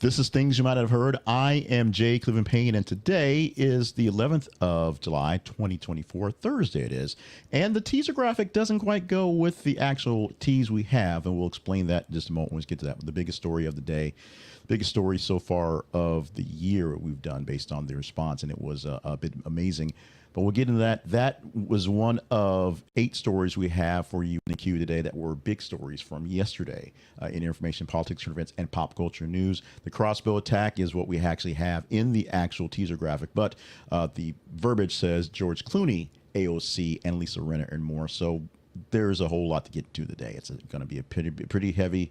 This is Things You Might Have Heard. I am Jay Cleveland Payne, and today is the 11th of July, 2024, Thursday it is. And the teaser graphic doesn't quite go with the actual tease we have, and we'll explain that in just a moment when we get to that. The biggest story of the day, biggest story so far of the year we've done based on the response, and it was a bit amazing. But we'll get into that. That was one of 8 stories we have for you in the queue today that were big stories from yesterday in information, politics, current events, and pop culture news. The Crossbow attack is what we actually have in the actual teaser graphic, but the verbiage says George Clooney, AOC, and Lisa Rinna, and more. So there's a whole lot to get to today. It's going to be a pretty heavy,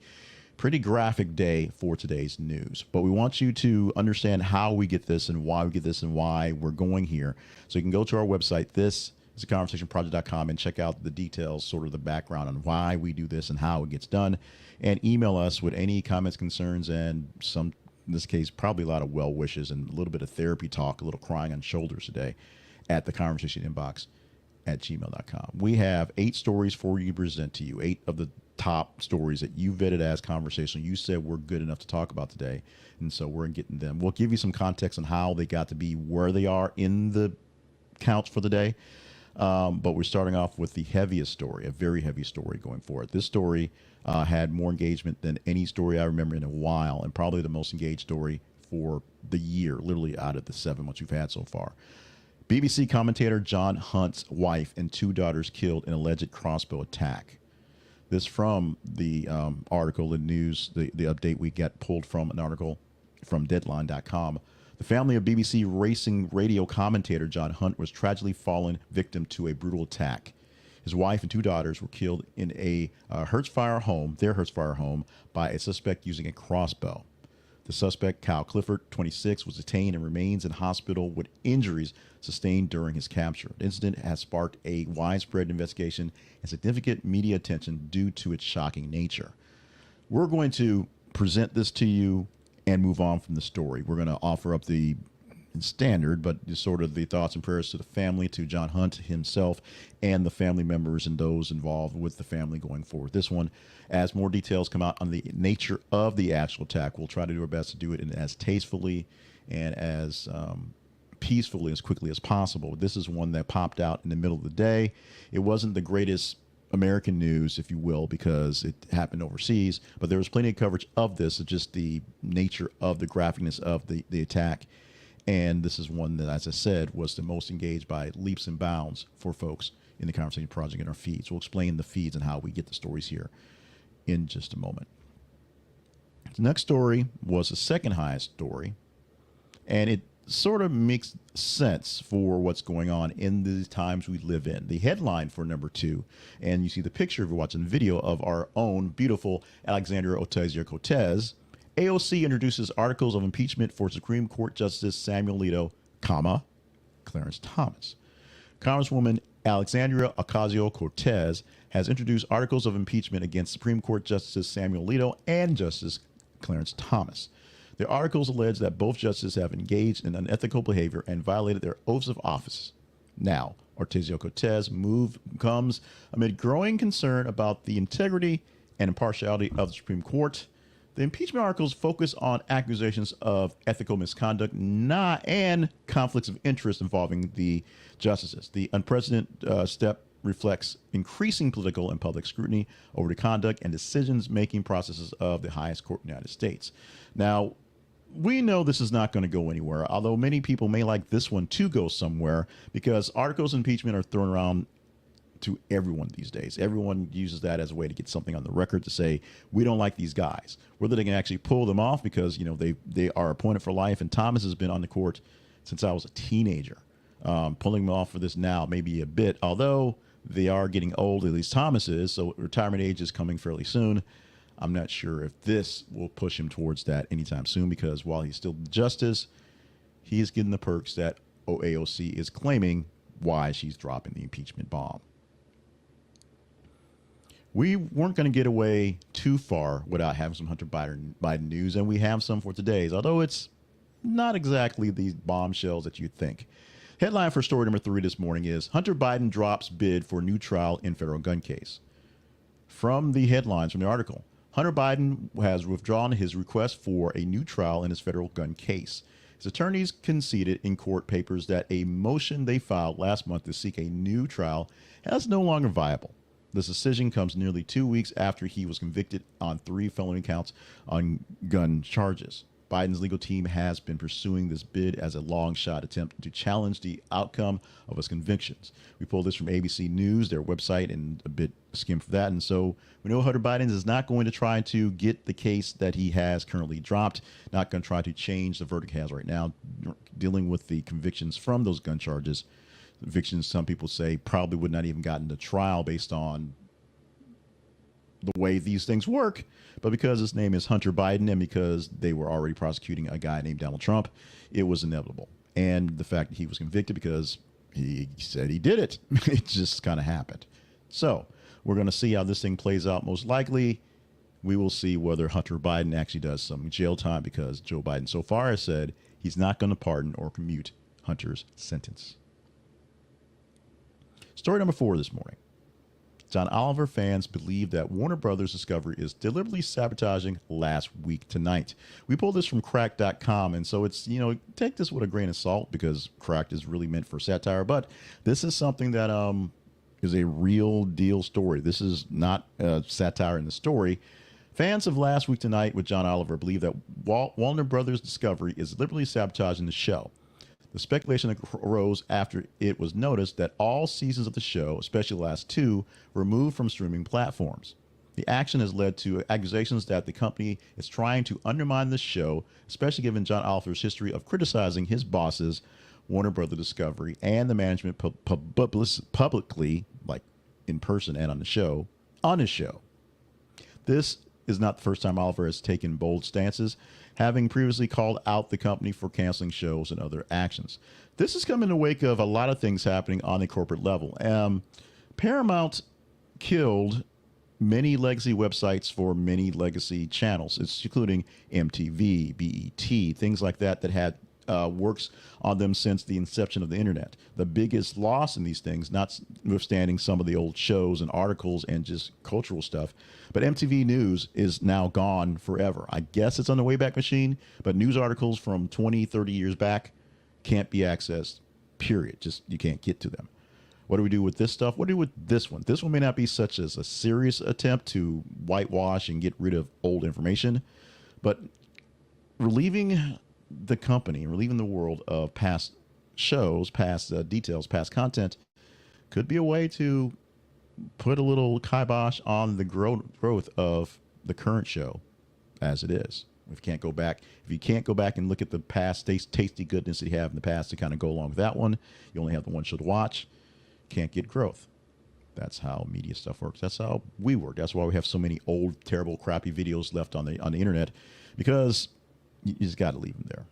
pretty graphic day for today's news, but we want you to understand how we get this and why we get this and why we're going here. So you can go to our website. This is theconversationproject.com and check out the details, sort of the background on why we do this and how it gets done, and email us with any comments, concerns, and some, in this case, probably a lot of well wishes and a little bit of therapy talk, a little crying on shoulders today at theconversationinbox@gmail.com. We have 8 stories for you to present to you, 8 of the top stories that you vetted as conversation. You said we're good enough to talk about today, and so we're getting them. We'll give you some context on how they got to be where they are in the counts for the day, but we're starting off with the heaviest story, a very heavy story going forward. This story had more engagement than any story I remember in a while, and probably the most engaged story for the year, literally out of the 7 months we've had so far. BBC commentator John Hunt's wife and 2 daughters killed in alleged Crossbow attack. This from the article, the news, the update we get pulled from an article from Deadline.com. The family of BBC racing radio commentator John Hunt was tragically fallen victim to a brutal attack. His wife and 2 daughters were killed in a their Hertfordshire home, by a suspect using a crossbow. The suspect, Kyle Clifford, 26, was detained and remains in hospital with injuries sustained during his capture. The incident has sparked a widespread investigation and significant media attention due to its shocking nature. We're going to present this to you and move on from the story. We're going to offer up the standard, but just sort of the thoughts and prayers to the family, to John Hunt himself, and the family members and those involved with the family going forward. This one, as more details come out on the nature of the actual attack, we'll try to do our best to do it in as tastefully and as peacefully, as quickly as possible. This is one that popped out in the middle of the day. It wasn't the greatest American news, if you will, because it happened overseas, but there was plenty of coverage of this. It's just the nature of the graphicness of the attack. And this is one that, as I said, was the most engaged by leaps and bounds for folks in the Conversation Project in our feeds. We'll explain the feeds and how we get the stories here in just a moment. The next story was the second highest story, and it sort of makes sense for what's going on in the times we live in. The headline for number 2, and you see the picture if you're watching the video of our own beautiful Alexandria Ocasio-Cortez. AOC introduces articles of impeachment for Supreme Court Justice Samuel Alito, Clarence Thomas. Congresswoman Alexandria Ocasio-Cortez has introduced articles of impeachment against Supreme Court Justice Samuel Alito and Justice Clarence Thomas. The articles allege that both justices have engaged in unethical behavior and violated their oaths of office. Now, Ocasio-Cortez move comes amid growing concern about the integrity and impartiality of the Supreme Court. The impeachment articles focus on accusations of ethical misconduct and conflicts of interest involving the justices. The unprecedented step reflects increasing political and public scrutiny over the conduct and decisions-making processes of the highest court in the United States. Now, we know this is not going to go anywhere, although many people may like this one to go somewhere, because articles of impeachment are thrown around to everyone these days. Everyone uses that as a way to get something on the record to say, we don't like these guys. Whether they can actually pull them off because, you know, they are appointed for life. And Thomas has been on the court since I was a teenager. Pulling them off for this now maybe a bit, although they are getting old, at least Thomas is, so retirement age is coming fairly soon. I'm not sure if this will push him towards that anytime soon, because while he's still justice, he is getting the perks that AOC is claiming why she's dropping the impeachment bomb. We weren't going to get away too far without having some Hunter Biden news, and we have some for today's, although it's not exactly these bombshells that you'd think. Headline for story number 3 this morning is Hunter Biden drops bid for new trial in federal gun case. From the headlines from the article, Hunter Biden has withdrawn his request for a new trial in his federal gun case. His attorneys conceded in court papers that a motion they filed last month to seek a new trial is no longer viable. This decision comes nearly 2 weeks after he was convicted on 3 felony counts on gun charges. Biden's legal team has been pursuing this bid as a long shot attempt to challenge the outcome of his convictions. We pulled this from ABC News, their website, and a bit skimmed for that. And so we know Hunter Biden is not going to try to get the case that he has currently dropped, not going to try to change the verdict he has right now, dealing with the convictions from those gun charges. Convictions, some people say, probably would not even gotten to trial based on the way these things work, but because his name is Hunter Biden and because they were already prosecuting a guy named Donald Trump, it was inevitable. And the fact that he was convicted because he said he did it, it just kind of happened. So we're going to see how this thing plays out. Most likely, we will see whether Hunter Biden actually does some jail time, because Joe Biden so far has said he's not going to pardon or commute Hunter's sentence. Story number 4 this morning. John Oliver fans believe that Warner Brothers Discovery is deliberately sabotaging Last Week Tonight. We pulled this from cracked.com, and so it's, take this with a grain of salt because Cracked is really meant for satire, but this is something that is a real deal story. This is not satire in the story. Fans of Last Week Tonight with John Oliver believe that Warner Brothers Discovery is deliberately sabotaging the show. The speculation arose after it was noticed that all seasons of the show, especially the last 2, were removed from streaming platforms. The action has led to accusations that the company is trying to undermine the show, especially given John Oliver's history of criticizing his bosses, Warner Brothers Discovery, and the management publicly, like in person and on his show. This is not the first time Oliver has taken bold stances, having previously called out the company for canceling shows and other actions. This has come in the wake of a lot of things happening on a corporate level. Paramount killed many legacy websites for many legacy channels, including MTV, BET, things like that had works on them since the inception of the internet. The biggest loss in these things, notwithstanding some of the old shows and articles and just cultural stuff, but MTV News is now gone forever. I guess it's on the Wayback Machine, but news articles from 20, 30 years back can't be accessed, period. Just, you can't get to them. What do we do with this stuff? What do we do with this one? This one may not be such as a serious attempt to whitewash and get rid of old information, but relieving the company, relieving the world of past shows, past details, past content could be a way to put a little kibosh on the growth of the current show as it is. If you can't go back and look at the past tasty goodness that you have in the past to kind of go along with that one, you only have the one show to watch, can't get growth. That's how media stuff works. That's how we work. That's why we have so many old, terrible, crappy videos left on the internet, because you just got to leave them there.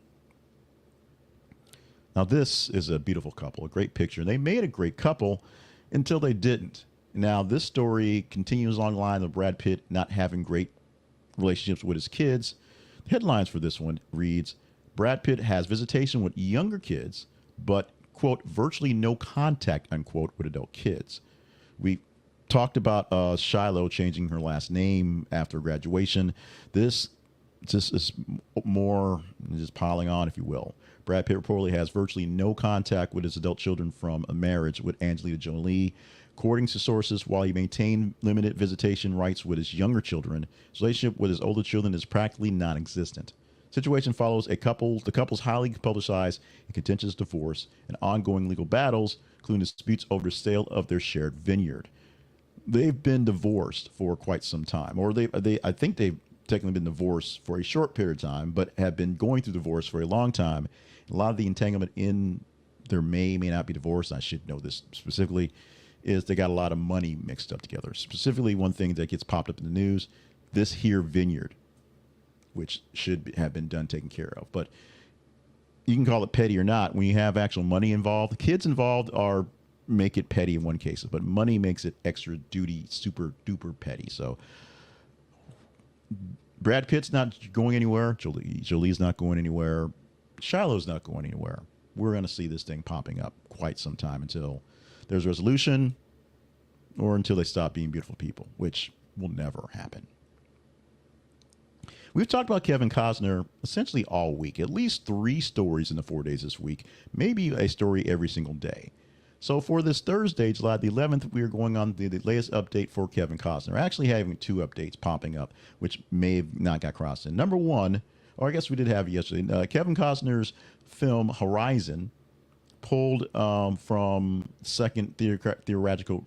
Now, this is a beautiful couple, a great picture. They made a great couple until they didn't. Now, this story continues along the line of Brad Pitt not having great relationships with his kids. The headlines for this one reads, Brad Pitt has visitation with younger kids, but, quote, virtually no contact, unquote, with adult kids. We talked about Shiloh changing her last name after graduation. This just is more just piling on, if you will. Brad Pitt reportedly has virtually no contact with his adult children from a marriage with Angelina Jolie. According to sources, while he maintained limited visitation rights with his younger children, his relationship with his older children is practically non-existent. Situation follows the couple's highly publicized and contentious divorce and ongoing legal battles, including disputes over the sale of their shared vineyard. They've been divorced for quite some time, or I think they've technically been divorced for a short period of time, but have been going through divorce for a long time. A lot of the entanglement in their may not be divorced, I should know this specifically, is they got a lot of money mixed up together. Specifically, one thing that gets popped up in the news, this here vineyard, which should have been taken care of. But you can call it petty or not. When you have actual money involved, the kids involved make it petty in one case, but money makes it extra duty, super duper petty. So Brad Pitt's not going anywhere. Jolie's not going anywhere. Shiloh's not going anywhere. We're going to see this thing popping up quite some time until there's resolution or until they stop being beautiful people, which will never happen. We've talked about Kevin Costner essentially all week, at least 3 stories in the 4 days this week, maybe a story every single day. So for this Thursday, July the 11th, we are going on the latest update for Kevin Costner. We're actually having 2 updates popping up, which may have not got crossed in. Number one, or I guess we did have it yesterday, Kevin Costner's film Horizon pulled from second theatrical.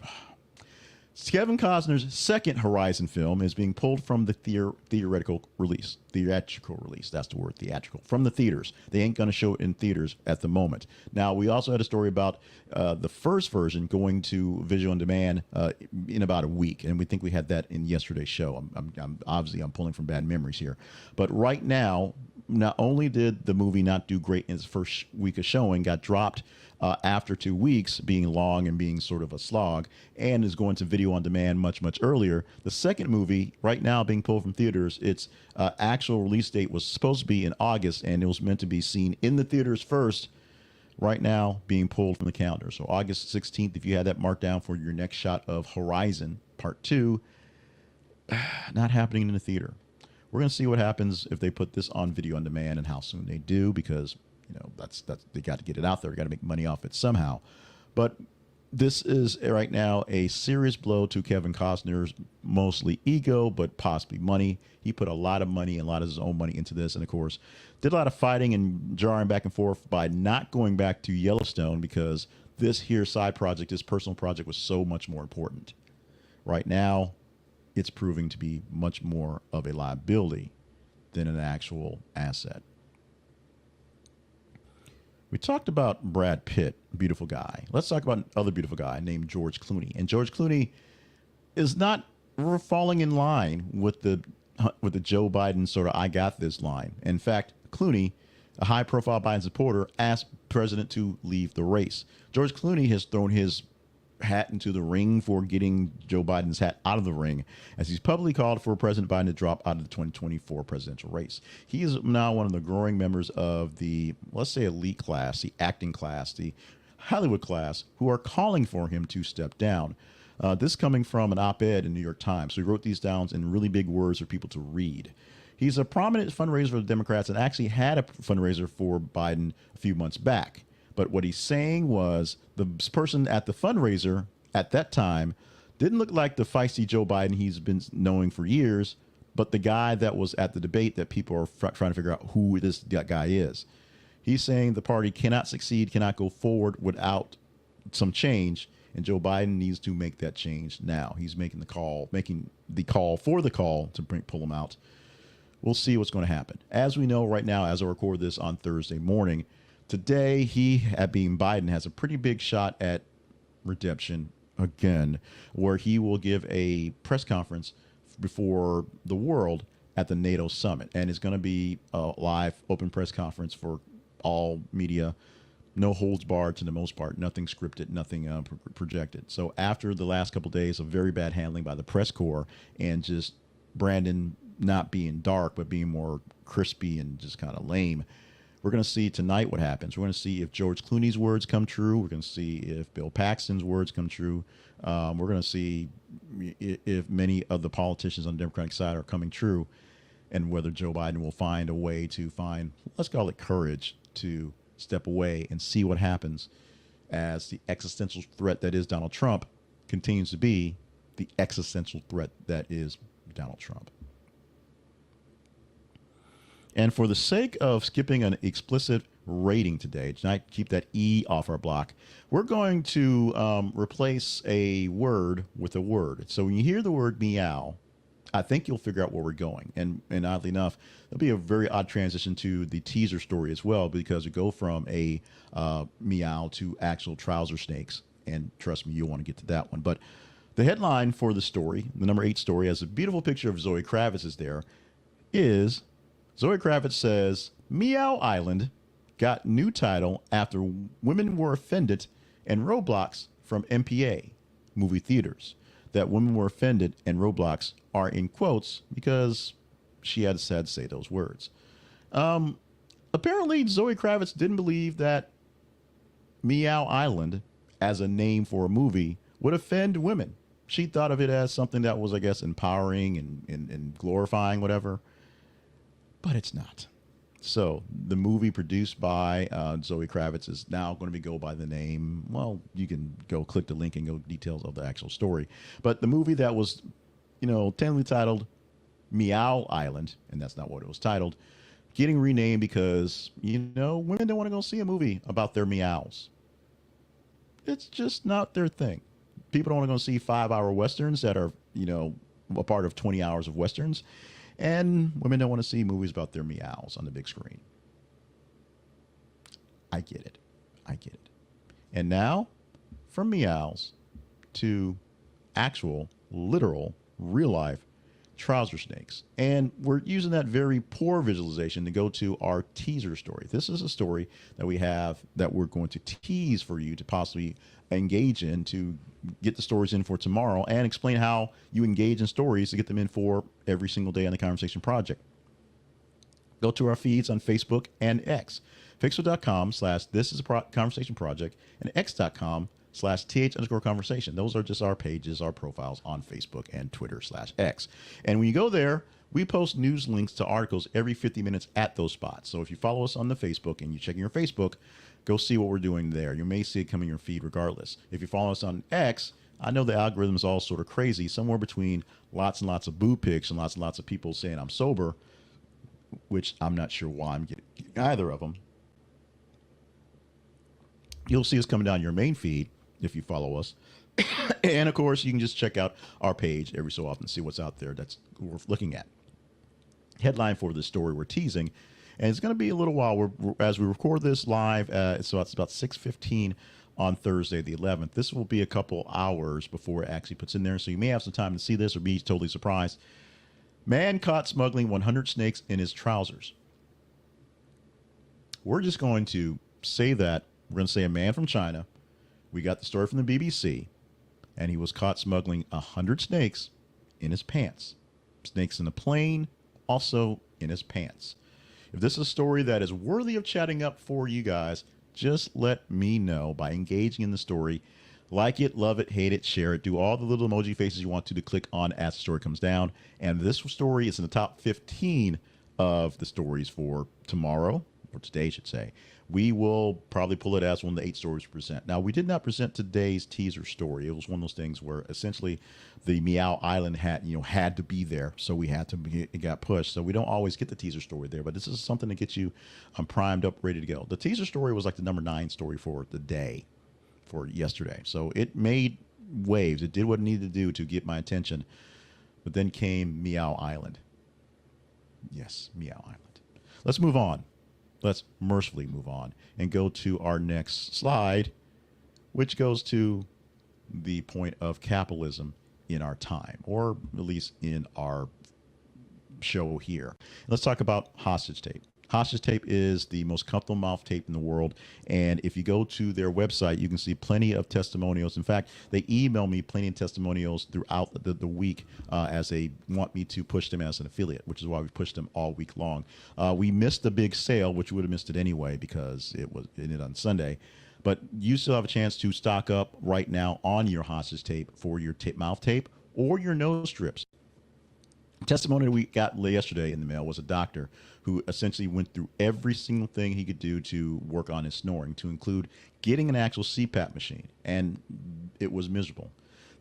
Kevin Costner's second Horizon film is being pulled from the theatrical release. That's the word, theatrical. From the theaters. They ain't going to show it in theaters at the moment. Now, we also had a story about the first version going to video on demand in about a week, and we think we had that in yesterday's show. I'm obviously pulling from bad memories here, but right now, not only did the movie not do great in its first week of showing, got dropped after 2 weeks, being long and being sort of a slog, and is going to video on demand much, much earlier. The second movie, right now being pulled from theaters, its actual release date was supposed to be in August, and it was meant to be seen in the theaters first. Right now, being pulled from the calendar. So August 16th, if you had that marked down for your next shot of Horizon Part 2, not happening in the theater. We're going to see what happens if they put this on video on demand and how soon they do, because that's they got to get it out there. Got to make money off it somehow. But this is right now a serious blow to Kevin Costner's mostly ego, but possibly money. He put a lot of money and a lot of his own money into this, and of course, did a lot of fighting and jarring back and forth by not going back to Yellowstone, because this here side project, this personal project, was so much more important. Right now, it's proving to be much more of a liability than an actual asset. We talked about Brad Pitt, beautiful guy. Let's talk about another beautiful guy named George Clooney. And George Clooney is not falling in line with the Joe Biden sort of "I got this" line. In fact, Clooney, a high-profile Biden supporter, asked President to leave the race. George Clooney has thrown his hat into the ring for getting Joe Biden's hat out of the ring, as he's publicly called for President Biden to drop out of the 2024 presidential race. He is now one of the growing members of the, let's say, elite class, the acting class, the Hollywood class, who are calling for him to step down. This coming from an op-ed in New York Times. So he wrote these down in really big words for people to read. He's a prominent fundraiser for the Democrats and actually had a fundraiser for Biden a few months back. But what he's saying was the person at the fundraiser at that time didn't look like the feisty Joe Biden he's been knowing for years, but the guy that was at the debate that people are trying to figure out who this guy is. He's saying the party cannot succeed, cannot go forward without some change, and Joe Biden needs to make that change now. He's making the call for the call to pull him out. We'll see what's going to happen. As we know right now, as I record this on Thursday morning, today, he, at being Biden, has a pretty big shot at redemption again, where he will give a press conference before the world at the NATO summit. And it's going to be a live, open press conference for all media, no holds barred to the most part, nothing scripted, nothing projected. So after the last couple of days of very bad handling by the press corps and just Brandon not being dark, but being more crispy and just kind of lame, we're going to see tonight what happens. We're going to see if George Clooney's words come true. We're going to see if Bill Paxton's words come true. We're going to see if many of the politicians on the Democratic side are coming true, and whether Joe Biden will find a way to find, let's call it courage, to step away and see what happens as the existential threat that is Donald Trump continues to be the existential threat that is Donald Trump. And for the sake of skipping an explicit rating today, tonight, keep that E off our block, we're going to replace a word with a word. So when you hear the word meow, I think you'll figure out where we're going. And oddly enough, it'll be a very odd transition to the teaser story as well, because we go from a meow to actual trouser snakes. And trust me, you'll want to get to that one. But the headline for the story, the number 8 story, has a beautiful picture of Zoe Kravitz is there, is Zoe Kravitz says, Meow Island got new title after women were offended and Roadblocks from MPA movie theaters. That women were offended and Roadblocks are in quotes because she had to say those words. Apparently, Zoe Kravitz didn't believe that Meow Island as a name for a movie would offend women. She thought of it as something that was, I guess, empowering and glorifying, whatever. but it's not. So the movie produced by Zoe Kravitz is now going to go by the name. Well, you can go click the link and go details of the actual story. But the movie that was, tentatively titled Meow Island, and that's not what it was titled, getting renamed because women don't want to go see a movie about their meows. It's just not their thing. People don't want to go see 5-hour westerns that are a part of 20 hours of westerns. And women don't want to see movies about their meows on the big screen. I get it. I get it. And now, from meows to actual, literal, real life trouser snakes. And we're using that very poor visualization to go to our teaser story. This is a story that we have that we're going to tease for you to possibly engage in, to get the stories in for tomorrow, and explain how you engage in stories to get them in for every single day on the Conversation Project. Go to our feeds on Facebook and X. Facebook.com/This Is a Conversation Project and X.com/TH_conversation. Those are just our pages, our profiles on Facebook and Twitter/X. And when you go there, we post news links to articles every 50 minutes at those spots. So if you follow us on the Facebook and you check in your Facebook, go see what we're doing there. You may see it come in your feed regardless. If you follow us on X, I know the algorithm is all sort of crazy, somewhere between lots and lots of boob pics and lots of people saying I'm sober, which I'm not sure why I'm getting either of them. You'll see us coming down your main feed if you follow us. And of course, you can just check out our page every so often to see what's out there that's worth looking at. Headline for this story we're teasing, and it's going to be a little while as we record this live. So it's about 6:15 on Thursday, the 11th. This will be a couple hours before it actually puts in there, so you may have some time to see this or be totally surprised. Man caught smuggling 100 snakes in his trousers. We're just going to say that. We're going to say a man from China. We got the story from the BBC, and he was caught smuggling 100 snakes in his pants. Snakes in the plane, also in his pants. If this is a story that is worthy of chatting up for you guys, just let me know by engaging in the story. Like it, love it, hate it, share it. Do all the little emoji faces you want to click on as the story comes down. And this story is in the top 15 of the stories for tomorrow, or today, I should say. We will probably pull it as one of the 8 stories we present. Now, we did not present today's teaser story. It was one of those things where essentially the Meow Island had to be there, so we had to it got pushed. So we don't always get the teaser story there, but this is something to get you primed up, ready to go. The teaser story was like the number 9 story for the day, for yesterday. So it made waves. It did what it needed to do to get my attention. But then came Meow Island. Yes, Meow Island. Let's move on. Let's mercifully move on and go to our next slide, which goes to the point of capitalism in our time, or at least in our show here. Let's talk about hostage tape. Hostage tape is the most comfortable mouth tape in the world. And if you go to their website, you can see plenty of testimonials. In fact, they email me plenty of testimonials throughout the week as they want me to push them as an affiliate, which is why we pushed them all week long. We missed the big sale, which we would have missed it anyway because it ended on Sunday. But you still have a chance to stock up right now on your hostage tape for your mouth tape or your nose strips. Testimony we got yesterday in the mail was a doctor who essentially went through every single thing he could do to work on his snoring, to include getting an actual CPAP machine, and it was miserable.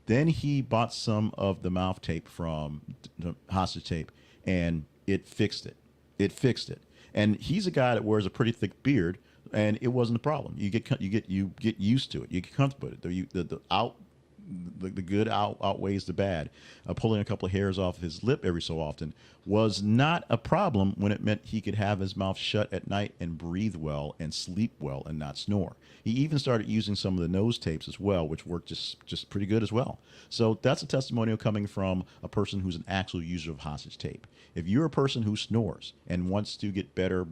Then he bought some of the mouth tape from the hostage tape, and it fixed it. It fixed it. And he's a guy that wears a pretty thick beard, and it wasn't a problem. You get used to it. You get comfortable with it. The good outweighs the bad. Pulling a couple of hairs off his lip every so often was not a problem when it meant he could have his mouth shut at night and breathe well and sleep well and not snore. He even started using some of the nose tapes as well, which worked just pretty good as well. So that's a testimonial coming from a person who's an actual user of hostage tape. If you're a person who snores and wants to get better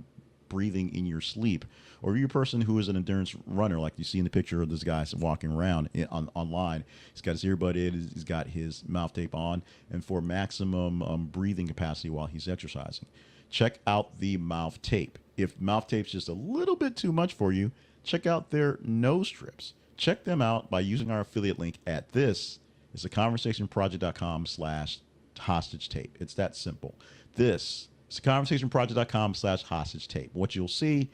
breathing in your sleep, or you're a person who is an endurance runner, like you see in the picture of this guy walking around online, he's got his earbud in, he's got his mouth tape on, and for maximum breathing capacity while he's exercising. Check out the mouth tape. If mouth tape's just a little bit too much for you, check out their nose strips. Check them out by using our affiliate link at this is theconversationproject.com/hostage tape. It's that simple. This It's conversationproject.com/hostage tape. What you'll see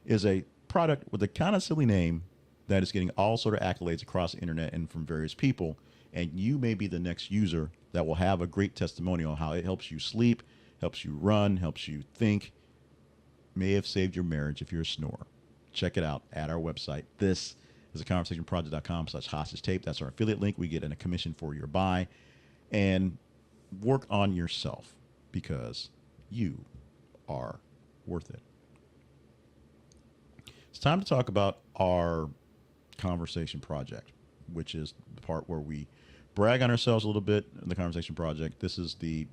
is a product with a kind of silly name that is getting all sort of accolades across the internet and from various people. And you may be the next user that will have a great testimonial on how it helps you sleep, helps you run, helps you think, may have saved your marriage if you're a snorer. Check it out at our website. This is a conversationproject.com/hostage tape. That's our affiliate link. We get a commission for your buy. And work on yourself because you are worth it. It's time to talk about our conversation project, which is the part where we brag on ourselves a little bit in the conversation project. This is the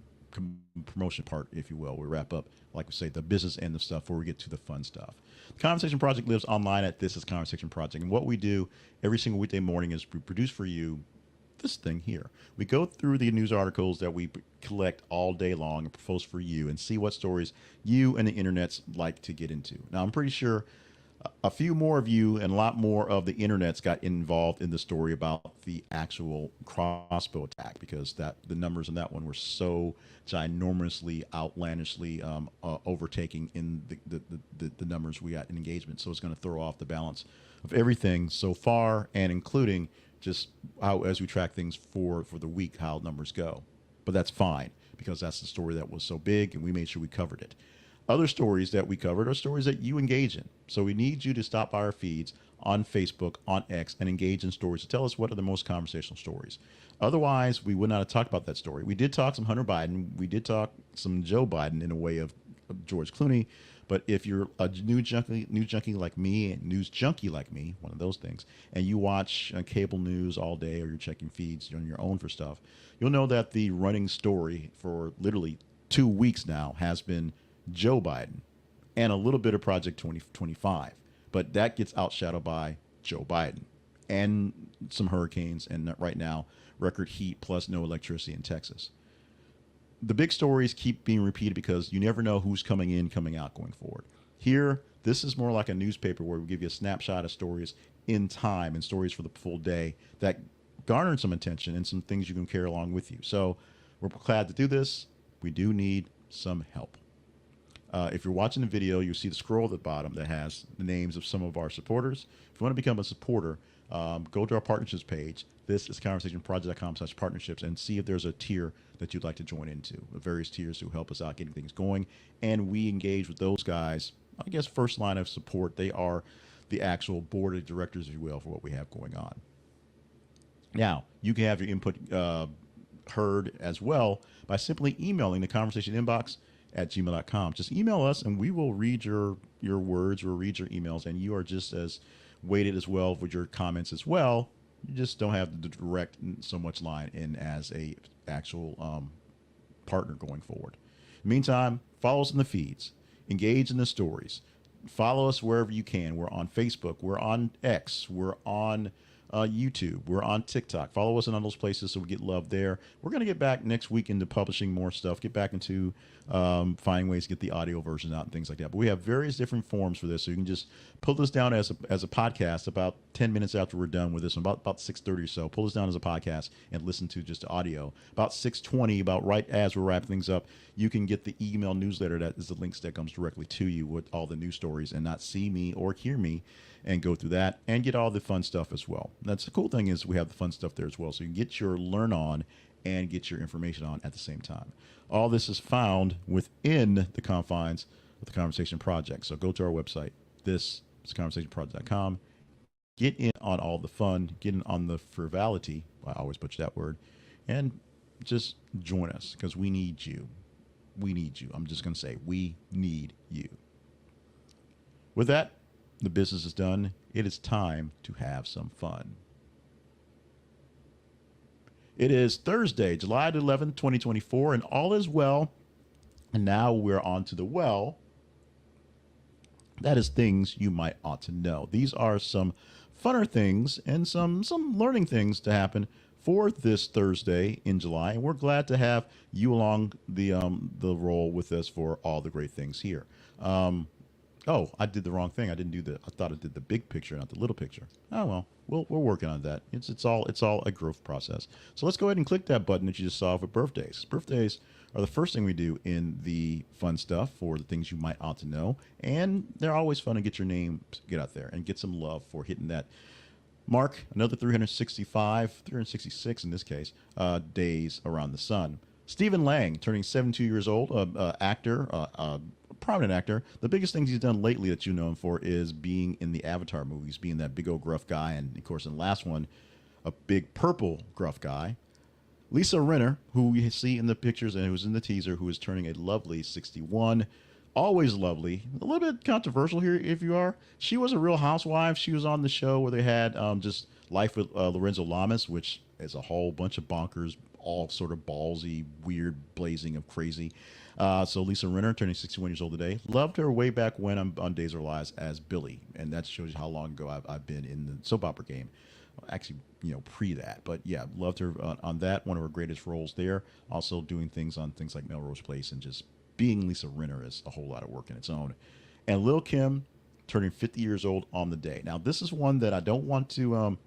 promotion part, if you will. We wrap up, like we say, the business end of stuff before we get to the fun stuff. The Conversation Project lives online at This Is Conversation Project. And what we do every single weekday morning is we produce for you this thing here. We go through the news articles that we collect all day long and post for you and see what stories you and the internets like to get into. Now, I'm pretty sure a few more of you and a lot more of the internets got involved in the story about the actual Crossbow attack because the numbers in that one were so ginormously, outlandishly overtaking in the numbers we got in engagement. So it's going to throw off the balance of everything so far, and including just how, as we track things for the week, how numbers go. But that's fine because that's the story that was so big and we made sure we covered it. Other stories that we covered are stories that you engage in. So we need you to stop by our feeds on Facebook, on X, and engage in stories to tell us what are the most conversational stories. Otherwise, we would not have talked about that story. We did talk some Hunter Biden. We did talk some Joe Biden in a way of George Clooney. But if you're a news junkie like me, one of those things, and you watch cable news all day or you're checking feeds on your own for stuff, you'll know that the running story for literally 2 weeks now has been Joe Biden and a little bit of Project 2025. But that gets outshadowed by Joe Biden and some hurricanes and right now record heat plus no electricity in Texas. The big stories keep being repeated because you never know who's coming in, coming out going forward. Here, this is more like a newspaper where we give you a snapshot of stories in time and stories for the full day that garnered some attention and some things you can carry along with you. So we're glad to do this. We do need some help. If you're watching the video, you'll see the scroll at the bottom that has the names of some of our supporters. If you want to become a supporter, go to our partnerships page. This is conversationproject.com/partnerships and see if there's a tier that you'd like to join into. The various tiers who help us out getting things going. And we engage with those guys, I guess, first line of support. They are the actual board of directors, if you will, for what we have going on. Now, you can have your input heard as well by simply emailing the conversation inbox at gmail.com. Just email us and we will read your words, we'll read your emails, and you are just as weighted as well with your comments as well. You just don't have the direct so much line in as a actual partner going forward. Meantime, follow us in the feeds, engage in the stories, follow us wherever you can. We're on Facebook, we're on X, we're on YouTube, we're on TikTok. Follow us in all those places so we get love there. We're going to get back next week into publishing more stuff, get back into finding ways to get the audio version out and things like that. But we have various different forms for this, so you can just pull this down as a podcast about 10 minutes after we're done with this, about 6:30 or so. Pull this down as a podcast and listen to just audio. About 6:20, about right as we're wrapping things up, you can get the email newsletter that is the links that comes directly to you with all the news stories and not see me or hear me and go through that and get all the fun stuff as well. That's the cool thing is we have the fun stuff there as well. So you can get your learn on and get your information on at the same time. All this is found within the confines of the Conversation Project. So go to our website. This is conversationproject.com. Get in on all the fun, get in on the frivolity. I always butcher that word. And just join us because we need you. We need you. I'm just going to say we need you. With that, the business is done. It is time to have some fun. It is Thursday, July 11th, 2024, and all is well. And now we're on to the well. That is things you might ought to know. These are some funner things and some learning things to happen for this Thursday in July. And we're glad to have you along the roll with us for all the great things here. Oh, I did the wrong thing. I didn't do the. I thought I did the big picture, not the little picture. Oh well, we're working on that. It's all a growth process. So let's go ahead and click that button that you just saw for birthdays. Birthdays are the first thing we do in the fun stuff for the things you might ought to know, and they're always fun to get your name get out there and get some love for hitting that mark. Another 365, 366 in this case, days around the sun. Stephen Lang turning 72 years old, actor, prominent actor. The biggest things he's done lately that you know him for is being in the Avatar movies, being that big old gruff guy, and of course in the last one, a big purple gruff guy. Lisa Rinna, who you see in the pictures and who's in the teaser, who is turning a lovely 61. Always lovely. A little bit controversial here if you are. She was a real housewife. She was on the show where they had just Life with Lorenzo Lamas, which is a whole bunch of bonkers, all sort of ballsy, weird, blazing of crazy. So Lisa Rinna, turning 61 years old today. Loved her way back when on Days of Our Lives as Billy. And that shows you how long ago I've been in the soap opera game. Actually, pre that. But yeah, loved her on that. One of her greatest roles there. Also doing things on things like Melrose Place, and just being Lisa Rinna is a whole lot of work in its own. And Lil Kim turning 50 years old on the day. Now, this is one that I don't want to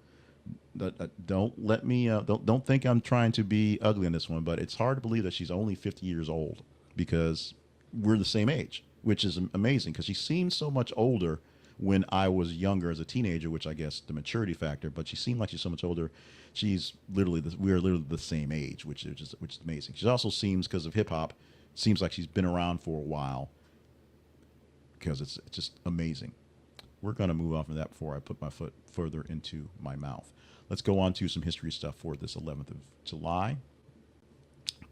don't think I'm trying to be ugly in this one, but it's hard to believe that she's only 50 years old because we're the same age, which is amazing because she seemed so much older when I was younger as a teenager, which I guess the maturity factor, but she seemed like she's so much older. She's literally, we are literally the same age, which is amazing. She also seems, because of hip hop, seems like she's been around for a while because it's just amazing. We're going to move on from that before I put my foot further into my mouth. Let's go on to some history stuff for this 11th of July.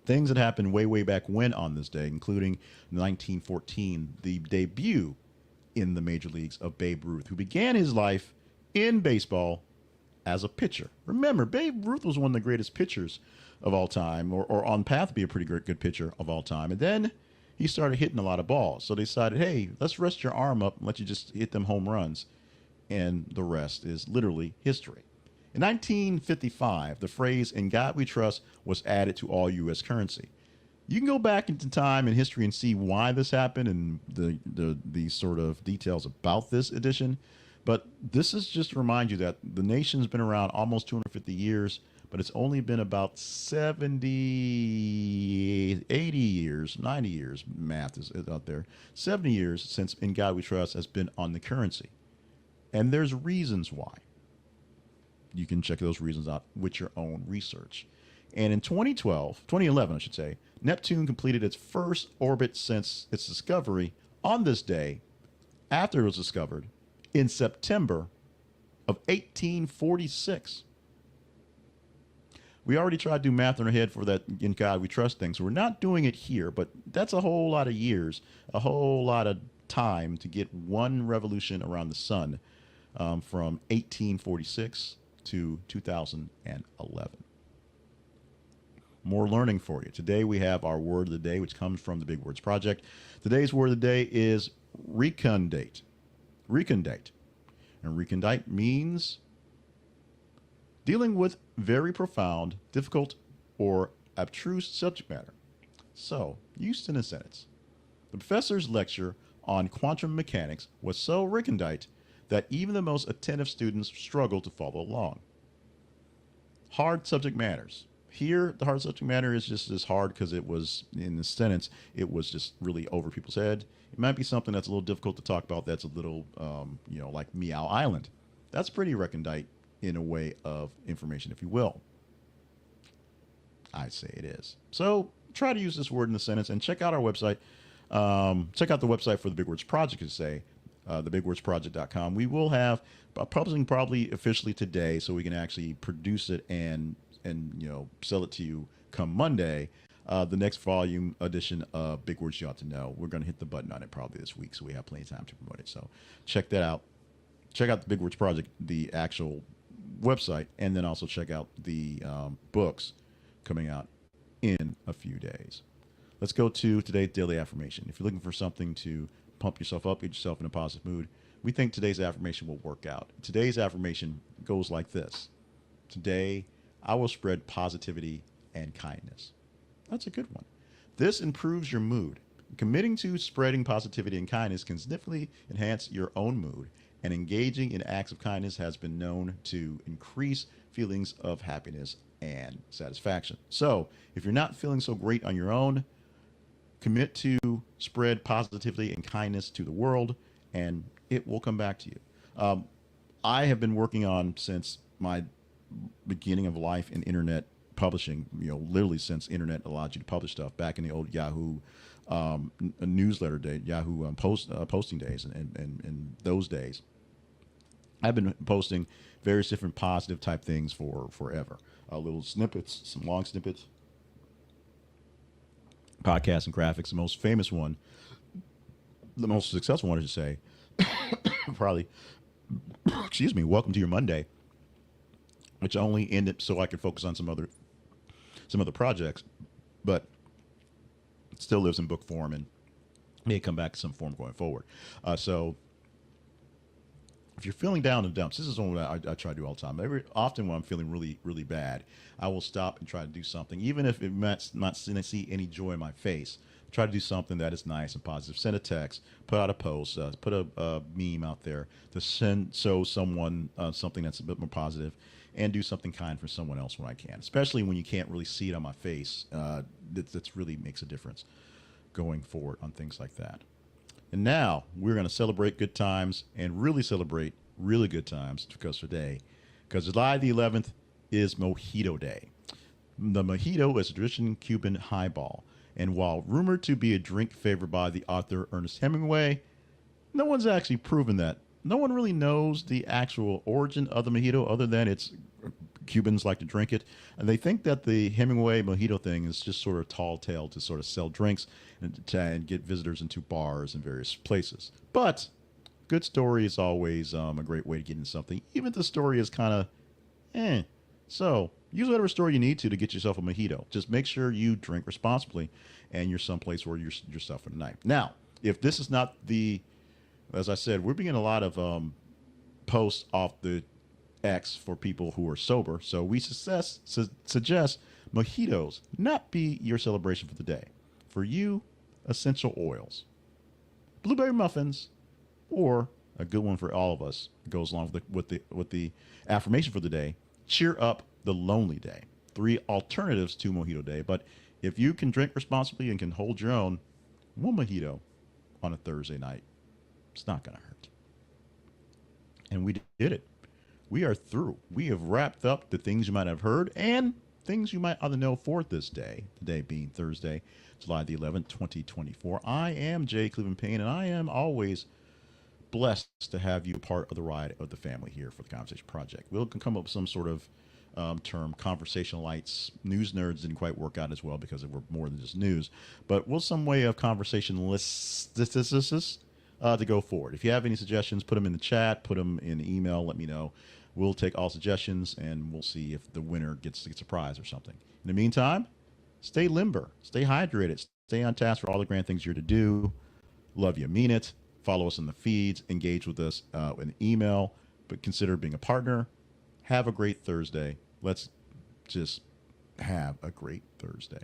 Things that happened way, way back when on this day, including 1914, the debut in the major leagues of Babe Ruth, who began his life in baseball as a pitcher. Remember, Babe Ruth was one of the greatest pitchers of all time, or on path to be a pretty good pitcher of all time. And then he started hitting a lot of balls. So they decided, hey, let's rest your arm up and let you just hit them home runs. And the rest is literally history. In 1955, the phrase "In God We Trust" was added to all U.S. currency. You can go back into time in history and see why this happened and the sort of details about this edition. But this is just to remind you that the nation's been around almost 250 years, but it's only been about 70, 80 years, 90 years, math is out there, 70 years since "In God We Trust" has been on the currency. And there's reasons why. You can check those reasons out with your own research. And in 2011, I should say, Neptune completed its first orbit since its discovery on this day, after it was discovered, in September of 1846. We already tried to do math in our head for that "In God We Trust" thing, so we're not doing it here, but that's a whole lot of years, a whole lot of time to get one revolution around the sun, from 1846 to 2011. More learning for you. Today we have our word of the day, which comes from the Big Words Project. Today's word of the day is recondite. Recondite. And recondite means dealing with very profound, difficult, or abstruse subject matter. So, used in a sentence. The professor's lecture on quantum mechanics was so recondite that even the most attentive students struggled to follow along. Hard subject matters. Here, the hard subject matter is just as hard because it was, in the sentence, it was just really over people's head. It might be something that's a little difficult to talk about that's a little, like Meow Island. That's pretty recondite in a way of information, if you will. I say it is. So try to use this word in the sentence and check out our website. Check out the website for the Big Words Project, to say, thebigwordsproject.com. We will have publishing probably officially today, so we can actually produce it and sell it to you come Monday. The next volume edition of Big Words You Ought to Know. We're going to hit the button on it probably this week, so we have plenty of time to promote it. So check that out. Check out the Big Words Project, the actual website, and then also check out the books coming out in a few days. Let's go to today's daily affirmation. If you're looking for something to pump yourself up, get yourself in a positive mood, we think today's affirmation will work out. Today's affirmation goes like this. Today, I will spread positivity and kindness. That's a good one. This improves your mood, Committing to spreading positivity and kindness can significantly enhance your own mood, and engaging in acts of kindness has been known to increase feelings of happiness and satisfaction. So, if you're not feeling so great on your own, commit to spread positivity and kindness to the world, and it will come back to you. Um, I have been working on since my beginning of life in internet publishing. Literally since internet allowed you to publish stuff back in the old Yahoo newsletter day, Yahoo posting days, and those days. I've been posting various different positive type things for forever. Little snippets, some long snippets, podcasts and graphics. The most famous one, the most successful one, I should say, probably, excuse me, Welcome to Your Monday, which only ended so I could focus on some other projects, but it still lives in book form and may come back to some form going forward. So if you're feeling down in the dumps, this is one that I try to do all the time. Often when I'm feeling really, really bad, I will stop and try to do something, even if it might not see any joy in my face. Try to do something that is nice and positive. Send a text, put out a post, put a meme out there to show someone something that's a bit more positive, and do something kind for someone else when I can. Especially when you can't really see it on my face, that really makes a difference going forward on things like that. And now we're going to celebrate good times and really celebrate really good times because July the 11th is Mojito Day. The Mojito is a traditional Cuban highball. And while rumored to be a drink favored by the author Ernest Hemingway, no one's actually proven that. No one really knows the actual origin of the mojito other than it's Cubans like to drink it. And they think that the Hemingway mojito thing is just sort of tall tale to sort of sell drinks and get visitors into bars and various places. But good story is always a great way to get into something, even if the story is kind of So use whatever story you need to get yourself a mojito. Just make sure you drink responsibly and you're someplace where you're yourself for the night. Now, if this is not as I said, we're being a lot of posts off the X for people who are sober. So we suggest mojitos not be your celebration for the day. For you, essential oils, blueberry muffins, or a good one for all of us goes along with the affirmation for the day. Cheer up the lonely day. 3 alternatives to Mojito Day. But if you can drink responsibly and can hold your own, one mojito on a Thursday night, it's not going to hurt. And we did it. We are through. We have wrapped up the things you might have heard and things you might ought to know for this day, today being Thursday, July the 11th, 2024. I am Jay Cleveland Payne, and I am always blessed to have you part of the ride of the family here for the Conversation Project. We'll come up with some sort of term, conversationalites. News nerds didn't quite work out as well because we're more than just news, but we'll some way of conversationalists to go forward. If you have any suggestions, put them in the chat, put them in the email, let me know. We'll take all suggestions and we'll see if the winner gets a prize or something. In the meantime, stay limber, stay hydrated, stay on task for all the grand things you're to do. Love you, mean it. Follow us in the feeds, engage with us in email, but consider being a partner. Have a great Thursday. Let's just have a great Thursday.